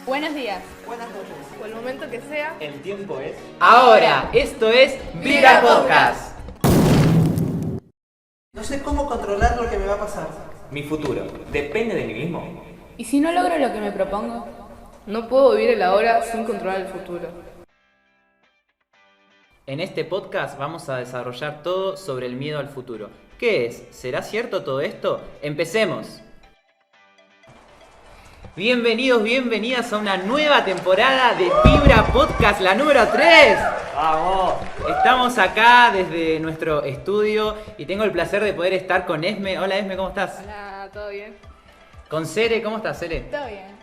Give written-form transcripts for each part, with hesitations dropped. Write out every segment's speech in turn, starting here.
Buenos días. Buenas noches. O el momento que sea. El tiempo es... Ahora, esto es Vibra Podcast. No sé cómo controlar lo que me va a pasar. Mi futuro depende de mí mismo. ¿Y si no logro lo que me propongo? No puedo vivir el ahora sin controlar el futuro. En este podcast vamos a desarrollar todo sobre el miedo al futuro. ¿Qué es? ¿Será cierto todo esto? ¡Empecemos! Bienvenidos, bienvenidas a una nueva temporada de Vibra Podcast, la número 3. ¡Vamos! Estamos acá desde nuestro estudio y tengo el placer de poder estar con Esme. Hola Esme, ¿cómo estás? Hola, ¿todo bien? Con Cere, ¿cómo estás Cere? Todo bien.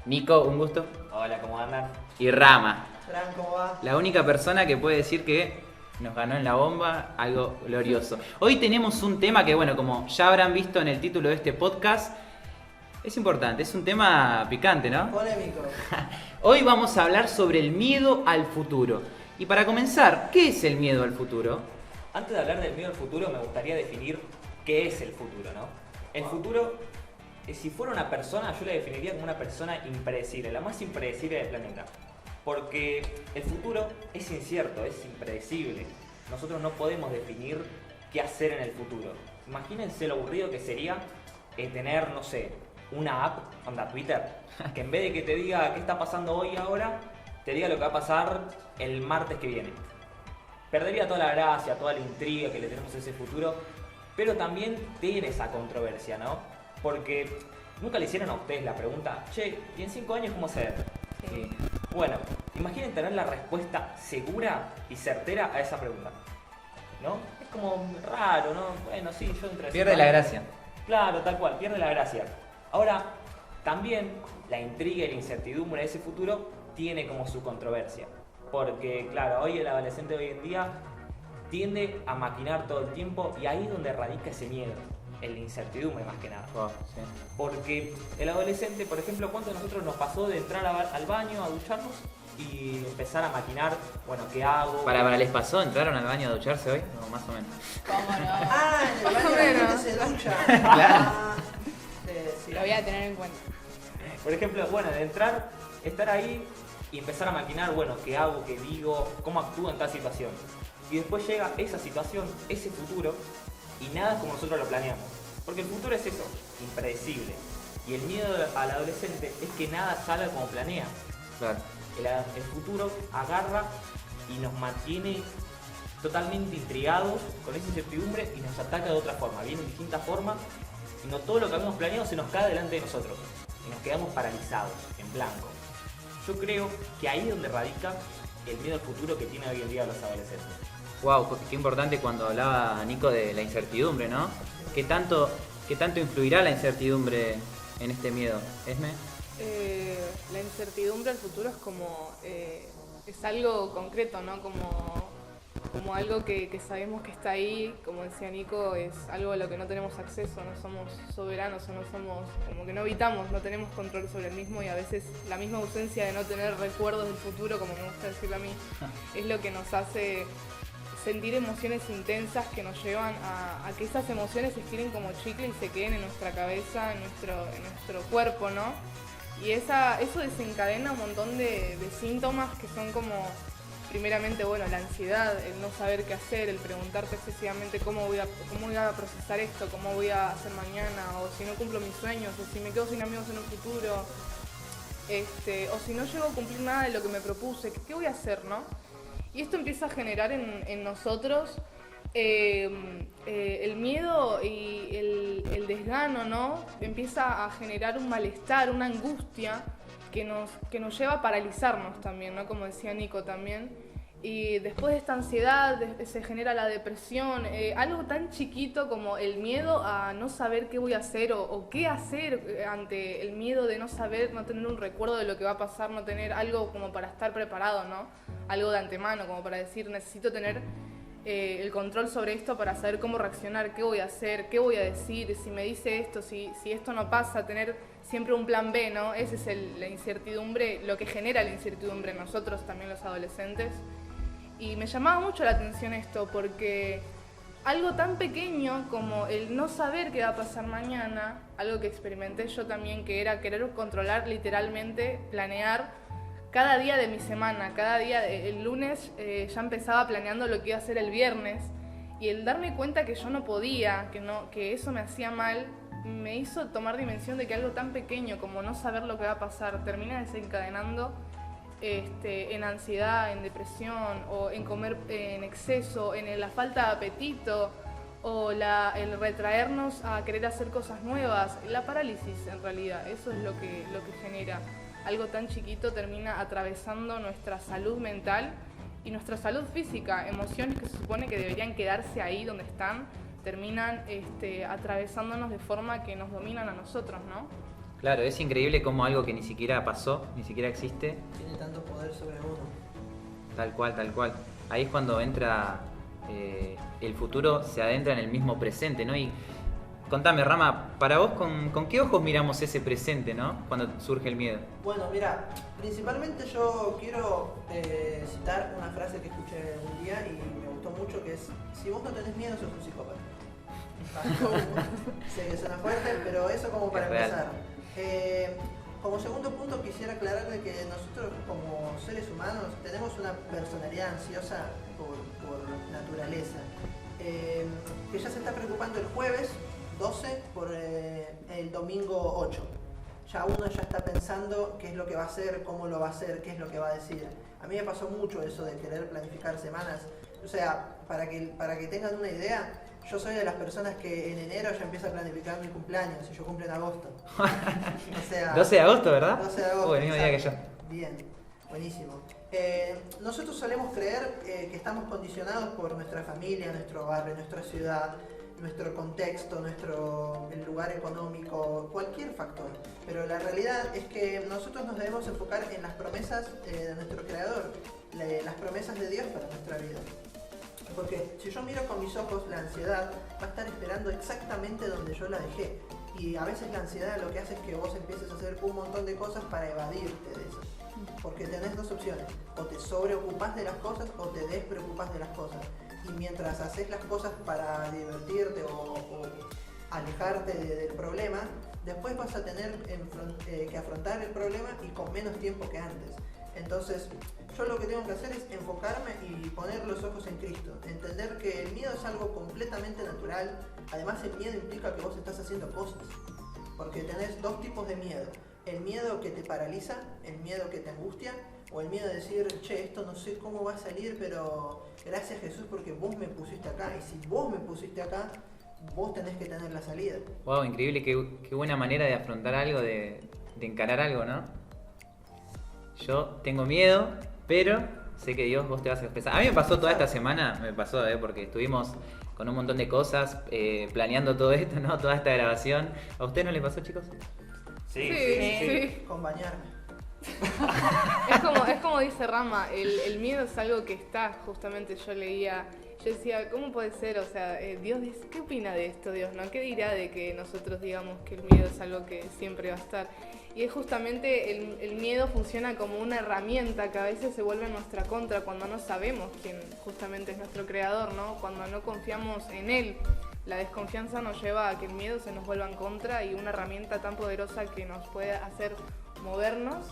Nico, un gusto. Hola, ¿cómo andan? Y Rama, Fran, ¿cómo va? la única persona que puede decir que nos ganó en la bomba, algo glorioso. Hoy tenemos un tema que, bueno, como ya habrán visto en el título de este podcast, es importante, es un tema picante, ¿no? Polémico. Hoy vamos a hablar sobre el miedo al futuro. Y para comenzar, ¿qué es el miedo al futuro? Antes de hablar del miedo al futuro, me gustaría definir qué es el futuro, ¿no? El futuro, si fuera una persona, yo la definiría como una persona impredecible, la más impredecible del planeta. Porque el futuro es incierto, es impredecible. Nosotros no podemos definir qué hacer en el futuro. Imagínense lo aburrido que sería tener, no sé, una app, onda Twitter, que en vez de que te diga qué está pasando hoy y ahora, te diga lo que va a pasar el martes que viene. Perdería toda la gracia, toda la intriga que le tenemos a ese futuro, pero también tiene esa controversia, ¿no? Porque nunca le hicieron a ustedes la pregunta, che, ¿y en 5 años cómo se ve? Sí. Bueno, imaginen tener la respuesta segura y certera a esa pregunta, ¿no? Es como raro, ¿no? Bueno, sí, yo entre Pierde 5 la años... gracia. Claro, tal cual, pierde la gracia. Ahora, también la intriga y la incertidumbre de ese futuro tiene como su controversia. Porque, claro, hoy el adolescente de hoy en día tiende a maquinar todo el tiempo y ahí es donde radica ese miedo, en la incertidumbre más que nada. Wow, sí. Porque el adolescente, por ejemplo, ¿cuánto a nosotros nos pasó de entrar al baño a ducharnos y empezar a maquinar, bueno, qué hago? Para, ¿les pasó? ¿Entraron al baño a ducharse hoy? No, más o menos. ¿Cómo no? Ah, en el baño la gente se ducha. Claro. Ah, sí. Lo voy a tener en cuenta. Por ejemplo, bueno, de entrar, estar ahí y empezar a maquinar, bueno, qué hago, qué digo, cómo actúo en tal situación. Y después llega esa situación, ese futuro, y nada es como nosotros lo planeamos. Porque el futuro es eso, impredecible. Y el miedo al adolescente es que nada salga como planea. Claro. El futuro agarra y nos mantiene totalmente intrigados con esa incertidumbre y nos ataca de otra forma, viene en distintas formas y no todo lo que habíamos planeado se nos cae delante de nosotros y nos quedamos paralizados, en blanco. Yo creo que ahí es donde radica el miedo al futuro que tienen hoy en día los adolescentes. Wow, qué importante cuando hablaba Nico de la incertidumbre, ¿no? ¿Qué tanto influirá la incertidumbre en este miedo? ¿Esme? La incertidumbre al futuro es como... es algo concreto, ¿no? Como algo que sabemos que está ahí, como decía Nico, es algo a lo que no tenemos acceso, no somos soberanos o no somos, como que no habitamos, no tenemos control sobre el mismo y a veces la misma ausencia de no tener recuerdos del futuro, como me gusta decirlo a mí, es lo que nos hace sentir emociones intensas que nos llevan a que esas emociones se estiren como chicle y se queden en nuestra cabeza, en nuestro cuerpo, ¿no? Y eso desencadena un montón de síntomas que son como... Primeramente, bueno, la ansiedad, el no saber qué hacer, el preguntarte excesivamente cómo voy a procesar esto, cómo voy a hacer mañana, o si no cumplo mis sueños, o si me quedo sin amigos en un futuro, o si no llego a cumplir nada de lo que me propuse, ¿qué voy a hacer, no? Y esto empieza a generar en nosotros el miedo y el desgano, ¿no? Empieza a generar un malestar, una angustia que nos lleva a paralizarnos también, ¿no? Como decía Nico también. Y después de esta ansiedad se genera la depresión, algo tan chiquito como el miedo a no saber qué voy a hacer o qué hacer ante el miedo de no saber, no tener un recuerdo de lo que va a pasar, no tener algo como para estar preparado, ¿no? Algo de antemano, como para decir, necesito tener el control sobre esto para saber cómo reaccionar, qué voy a hacer, qué voy a decir, si me dice esto, si esto no pasa, tener siempre un plan B, ¿no? Esa es la incertidumbre, lo que genera la incertidumbre en nosotros, también los adolescentes. Y me llamaba mucho la atención esto porque algo tan pequeño como el no saber qué va a pasar mañana, algo que experimenté yo también, que era querer controlar literalmente, planear cada día de mi semana, cada día, el lunes ya empezaba planeando lo que iba a hacer el viernes, y el darme cuenta que yo no podía, que eso me hacía mal, me hizo tomar dimensión de que algo tan pequeño como no saber lo que va a pasar termina desencadenando en ansiedad, en depresión, o en comer en exceso, en la falta de apetito, o el retraernos a querer hacer cosas nuevas, la parálisis en realidad, eso es lo que genera. Algo tan chiquito termina atravesando nuestra salud mental y nuestra salud física, emociones que se supone que deberían quedarse ahí donde están, terminan atravesándonos de forma que nos dominan a nosotros, ¿no? Claro, es increíble cómo algo que ni siquiera pasó, ni siquiera existe, Tiene tanto poder sobre uno. tal cual, tal cual. Ahí es cuando entra el futuro, se adentra en el mismo presente, ¿no? Y contame, Rama, para vos, ¿con qué ojos miramos ese presente, ¿no? Cuando surge el miedo. Bueno, mira, principalmente yo quiero citar una frase que escuché un día y me gustó mucho, que es: si vos no tenés miedo, sos un psicópata. Sé que suena fuerte, pero eso como para Es real. empezar. Como segundo punto quisiera aclarar de que nosotros como seres humanos tenemos una personalidad ansiosa por naturaleza, que ya se está preocupando el jueves 12 por el domingo 8. Ya uno ya está pensando qué es lo que va a hacer, cómo lo va a hacer, qué es lo que va a decir. A mí me pasó mucho eso de querer planificar semanas. O sea, para que tengan una idea, yo soy de las personas que en enero ya empieza a planificar mi cumpleaños y yo cumplo en agosto. O sea, 12 de agosto, ¿verdad? 12 de agosto. Uy, el mismo día que yo. exacto. Bien, buenísimo. Nosotros solemos creer que estamos condicionados por nuestra familia, nuestro barrio, nuestra ciudad, nuestro contexto, el lugar económico, cualquier factor. Pero la realidad es que nosotros nos debemos enfocar en las promesas de nuestro Creador, las promesas de Dios para nuestra vida. Porque si yo miro con mis ojos, la ansiedad va a estar esperando exactamente donde yo la dejé. Y a veces la ansiedad lo que hace es que vos empieces a hacer un montón de cosas para evadirte de eso. Porque tenés dos opciones: o te sobreocupás de las cosas o te despreocupás de las cosas. Y mientras haces las cosas para divertirte o alejarte del problema, después vas a tener que afrontar el problema y con menos tiempo que antes. Entonces, yo lo que tengo que hacer es enfocarme y poner los ojos en Cristo. Entender que el miedo es algo completamente natural. Además, el miedo implica que vos estás haciendo cosas. Porque tenés dos tipos de miedo: el miedo que te paraliza, el miedo que te angustia, o el miedo de decir, che, esto no sé cómo va a salir, pero gracias Jesús porque vos me pusiste acá. Y si vos me pusiste acá, vos tenés que tener la salida. Wow, increíble, qué buena manera de afrontar algo, de encarar algo, ¿no? Yo tengo miedo, pero sé que Dios, vos te vas a expresar. A mí me pasó toda esta semana, porque estuvimos con un montón de cosas, planeando todo esto, ¿no? Toda esta grabación. ¿A ustedes no les pasó, chicos? Sí. Con bañarme. Es como dice Rama, el miedo es algo que está, justamente yo decía, ¿cómo puede ser? O sea, Dios dice, ¿qué opina de esto Dios? ¿No? ¿Qué dirá de que nosotros digamos que el miedo es algo que siempre va a estar? Y es justamente el miedo funciona como una herramienta que a veces se vuelve en nuestra contra cuando no sabemos quién justamente es nuestro creador, ¿no? Cuando no confiamos en Él. La desconfianza nos lleva a que el miedo se nos vuelva en contra, y una herramienta tan poderosa que nos puede hacer movernos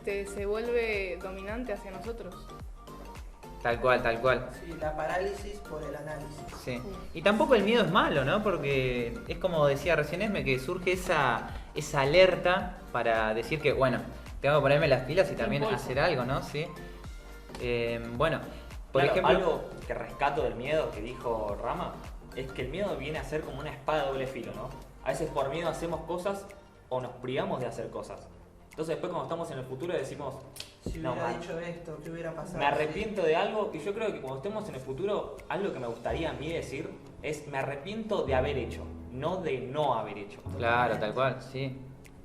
se vuelve dominante hacia nosotros. Tal cual, tal cual. Sí, la parálisis por el análisis. Sí. Y tampoco el miedo es malo, ¿no? Porque es como decía recién Esme, que surge esa alerta para decir que, bueno, tengo que ponerme las pilas y también Impulso. hacer algo, ¿no? Sí. Bueno, por Claro, ejemplo... algo que rescato del miedo que dijo Rama es que el miedo viene a ser como una espada de doble filo, ¿no? A veces por miedo hacemos cosas o nos privamos de hacer cosas. Entonces después cuando estamos en el futuro decimos, Si no, hubiera man, dicho esto, ¿qué hubiera pasado? me arrepiento de algo. Y yo creo que cuando estemos en el futuro, algo que me gustaría a mí decir es: me arrepiento de haber hecho, no de no haber hecho. Claro, tal cual, sí.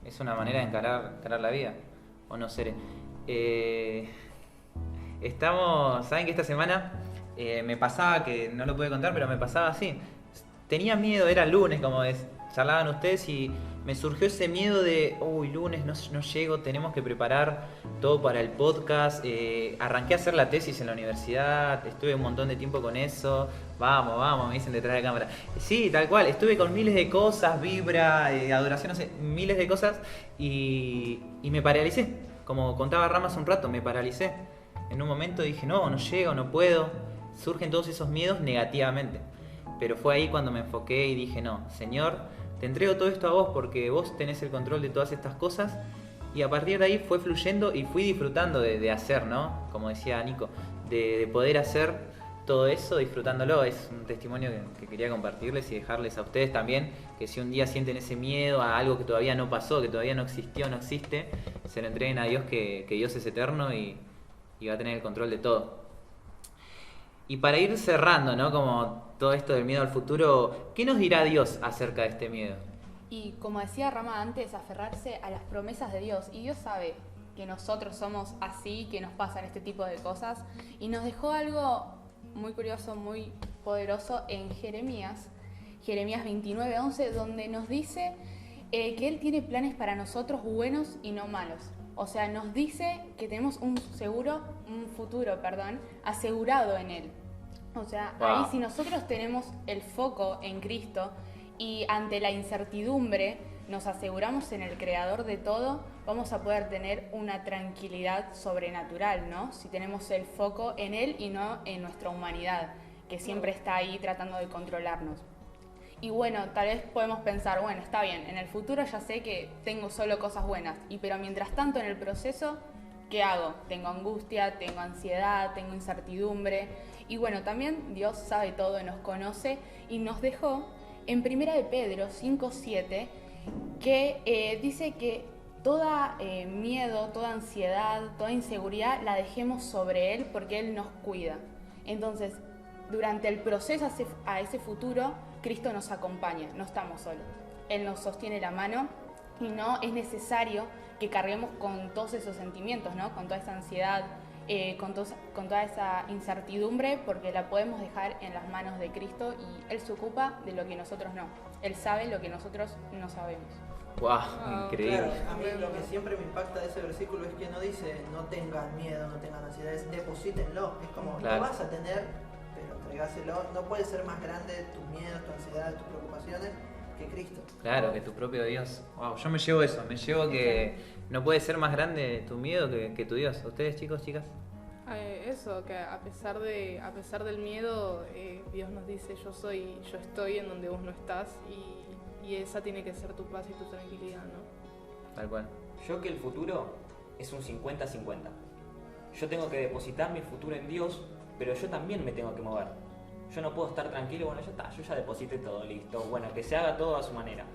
Es una manera de encarar la vida. O no ser. Saben que esta semana me pasaba, que no lo pude contar, pero me pasaba así. Tenía miedo, era lunes, como charlaban ustedes, y me surgió ese miedo de, uy, lunes no llego, tenemos que preparar todo para el podcast. Arranqué a hacer la tesis en la universidad, estuve un montón de tiempo con eso. Vamos, me dicen detrás de la cámara. Sí, tal cual, estuve con miles de cosas, vibra, adoración, no sé, miles de cosas y me paralicé. Como contaba Rama hace un rato, me paralicé. En un momento dije, no llego, no puedo. Surgen todos esos miedos negativamente. Pero fue ahí cuando me enfoqué y dije, no, Señor, te entrego todo esto a vos porque vos tenés el control de todas estas cosas. Y a partir de ahí fue fluyendo y fui disfrutando de hacer, ¿no? Como decía Nico, de poder hacer todo eso disfrutándolo. Es un testimonio que quería compartirles y dejarles a ustedes también, que si un día sienten ese miedo a algo que todavía no pasó, que todavía no existió, no existe, se lo entreguen a Dios, que Dios es eterno y va a tener el control de todo. Y para ir cerrando, ¿no? Como todo esto del miedo al futuro, ¿qué nos dirá Dios acerca de este miedo? Y como decía Rama antes, aferrarse a las promesas de Dios. Y Dios sabe que nosotros somos así, que nos pasan este tipo de cosas. Y nos dejó algo muy curioso, muy poderoso en Jeremías 29:11, donde nos dice que Él tiene planes para nosotros buenos y no malos. O sea, nos dice que tenemos un futuro asegurado en Él. O sea, Wow. ahí si nosotros tenemos el foco en Cristo y ante la incertidumbre nos aseguramos en el Creador de todo, vamos a poder tener una tranquilidad sobrenatural, ¿no? Si tenemos el foco en Él y no en nuestra humanidad, que siempre está ahí tratando de controlarnos. Y bueno, tal vez podemos pensar, bueno, está bien, en el futuro ya sé que tengo solo cosas buenas, pero mientras tanto en el proceso, ¿qué hago? Tengo angustia, tengo ansiedad, tengo incertidumbre. Y bueno, también Dios sabe todo, nos conoce y nos dejó en 1 de Pedro 5:7 que dice que toda miedo, toda ansiedad, toda inseguridad la dejemos sobre Él porque Él nos cuida. Entonces, durante el proceso a ese futuro, Cristo nos acompaña, no estamos solos. Él nos sostiene la mano y no es necesario que carguemos con todos esos sentimientos, ¿no? Con toda esa ansiedad, con toda esa incertidumbre, porque la podemos dejar en las manos de Cristo y Él se ocupa de lo que nosotros no. Él sabe lo que nosotros no sabemos. ¡Wow! Increíble. Claro, a mí lo que siempre me impacta de ese versículo es que no dice no tengan miedo, no tengan ansiedad, es deposítenlo. Es como, Claro. lo vas a tener, pero entregáselo. No puede ser más grande tus miedos, tu ansiedad, tus preocupaciones que Cristo. Claro, que tu propio Dios. Wow, yo me llevo eso, me llevo que no puede ser más grande tu miedo que tu Dios. ¿Ustedes, chicos, chicas? Eso, que a pesar del miedo, Dios nos dice, yo estoy en donde vos no estás y esa tiene que ser tu paz y tu tranquilidad, ¿no? Tal cual. Yo que el futuro es un 50-50. Yo tengo que depositar mi futuro en Dios, pero yo también me tengo que mover. Yo no puedo estar tranquilo, bueno, ya está, yo ya deposité todo, listo. Bueno, que se haga todo a su manera.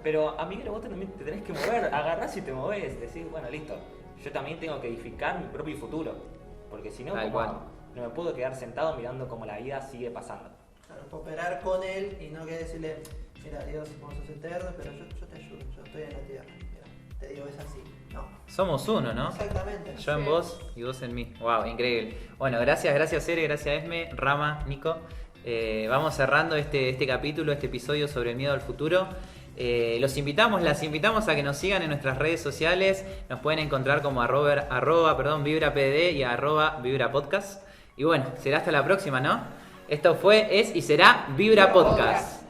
Pero amigo, vos también te tenés que mover, agarrás y te movés, decís, bueno, listo. Yo también tengo que edificar mi propio futuro. Porque si no, Tal ¿cómo cual. hago? No me puedo quedar sentado mirando cómo la vida sigue pasando. Claro, cooperar con Él y no que decirle, mira Dios, vos sos eterno, pero yo te ayudo, yo estoy en la tierra. Mira, te digo, es así. No. Somos uno, ¿no? Exactamente. Yo en vos y vos en mí. Wow, increíble. Bueno, gracias Ere, gracias Esme, Rama, Nico. Vamos cerrando este capítulo, este episodio sobre el miedo al futuro. Las invitamos a que nos sigan en nuestras redes sociales. Nos pueden encontrar como @vibrapd y @vibrapodcast. Y bueno, será hasta la próxima, ¿no? Esto es y será Vibra Podcast.